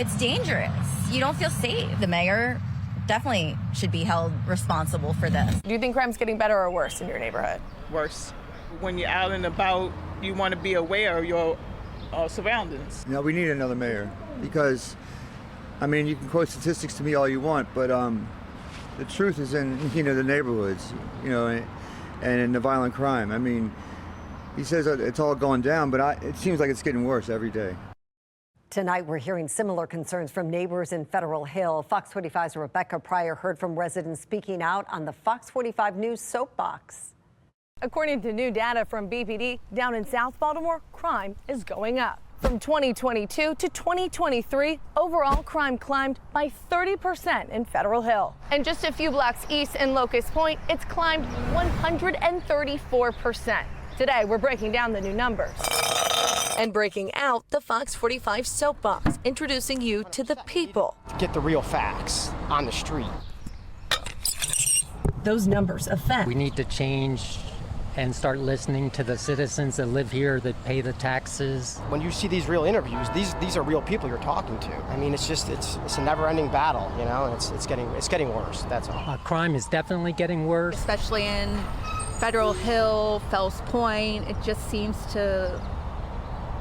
It's dangerous. You don't feel safe. The mayor definitely should be held responsible for this. Do you think crime's getting better or worse in your neighborhood? Worse. When you're out and about, you want to be aware of your surroundings. You know, we need another mayor because, I mean, you can quote statistics to me all you want, but the truth is in, the neighborhoods, and in the violent crime. I mean, he says that it's all going down, but it seems like it's getting worse every day. Tonight, we're hearing similar concerns from neighbors in Federal Hill. Fox 45's Rebecca Pryor heard from residents speaking out on the Fox 45 News soapbox. According to new data from BPD, down in South Baltimore, crime is going up. From 2022 to 2023, overall crime climbed by 30% in Federal Hill. And just a few blocks east in Locust Point, it's climbed 134%. Today, we're breaking down the new numbers. And breaking out the Fox 45 soapbox, introducing you to the people. Get the real facts on the street. Those numbers affect. We need to change and start listening to the citizens that live here, that pay the taxes. When you see these real interviews, these are real people you're talking to. I mean, it's a never-ending battle, and it's getting worse. That's all. Crime is definitely getting worse, especially in Federal Hill, Fells Point. It just seems to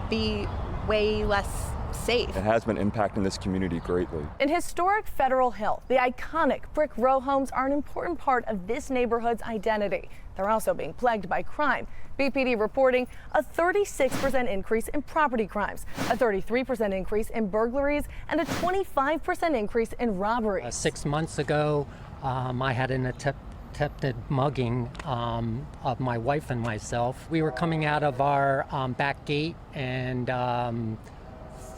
be way less safe. It has been impacting this community greatly. In historic Federal Hill, the iconic brick row homes are an important part of this neighborhood's identity. They're also being plagued by crime. BPD reporting a 36% increase in property crimes, a 33% increase in burglaries, and a 25% increase in robberies. 6 months ago, I had an attempted mugging of my wife and myself. We were coming out of our back gate, and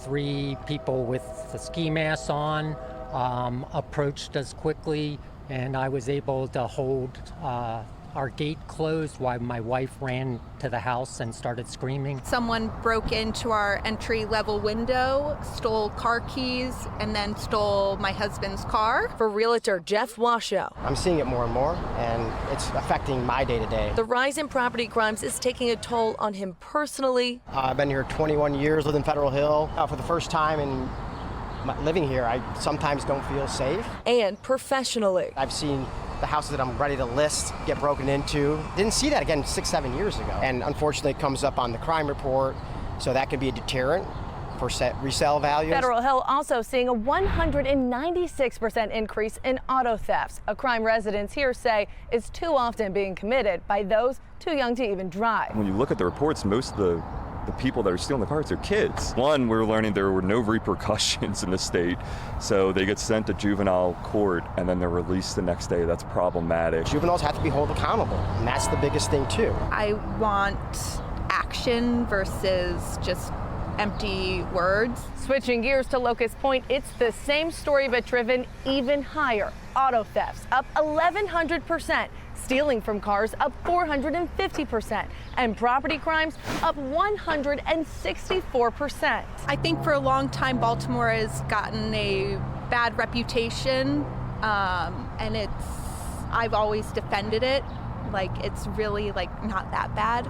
3 people with the ski masks on approached us quickly, and I was able to hold our gate closed while my wife ran to the house and started screaming. Someone broke into our entry-level window, stole car keys, and then stole my husband's car. For realtor Jeff Washoe, I'm seeing it more and more, and it's affecting my day-to-day. The rise in property crimes is taking a toll on him personally. I've been here 21 years, lived in Federal Hill. For the first time in living here, I sometimes don't feel safe. And professionally. I've seen the houses that I'm ready to list get broken into. Didn't see that again 6-7 years ago. And unfortunately it comes up on the crime report, so that can be a deterrent for resale values. Federal Hill also seeing a 196% increase in auto thefts, a crime residents here say is too often being committed by those too young to even drive. When you look at the reports, most of the people that are stealing the cars are kids. One, we're learning there were no repercussions in the state, so they get sent to juvenile court and then they're released the next day. That's problematic. Juveniles have to be held accountable, and that's the biggest thing too. I want action versus just empty words. Switching gears to Locust Point, it's the same story but driven even higher. Auto thefts up 1,100%. Stealing from cars up 450%, and property crimes up 164%. I think for a long time Baltimore has gotten a bad reputation, and I've always defended it. Like, it's really not that bad,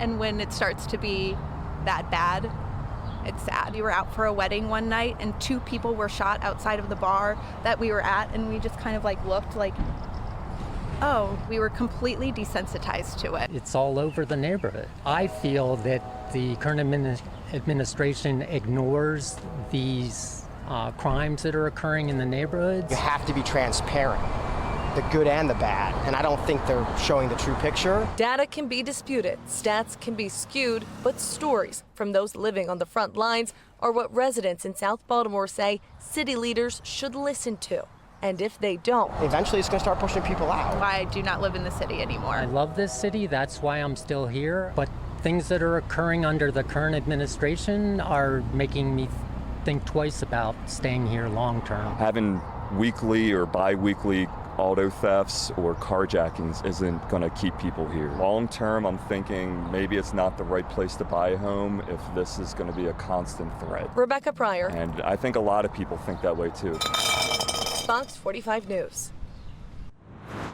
and when it starts to be that bad, it's sad. We were out for a wedding one night and 2 people were shot outside of the bar that we were at, and we just kind of looked like, oh, we were completely desensitized to it. It's all over the neighborhood. I feel that the current administration ignores these crimes that are occurring in the neighborhoods. You have to be transparent, the good and the bad, and I don't think they're showing the true picture. Data can be disputed, stats can be skewed, but stories from those living on the front lines are what residents in South Baltimore say city leaders should listen to. And if they don't, eventually it's going to start pushing people out. I do not live in the city anymore. I love this city, that's why I'm still here, but things that are occurring under the current administration are making me think twice about staying here long term. Having weekly or bi-weekly auto thefts or carjackings isn't going to keep people here. Long term, I'm thinking maybe it's not the right place to buy a home if this is going to be a constant threat. Rebecca Pryor. And I think a lot of people think that way too. Fox 45 News.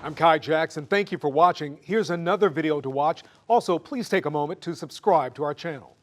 I'm Kai Jackson. Thank you for watching. Here's another video to watch. Also, please take a moment to subscribe to our channel.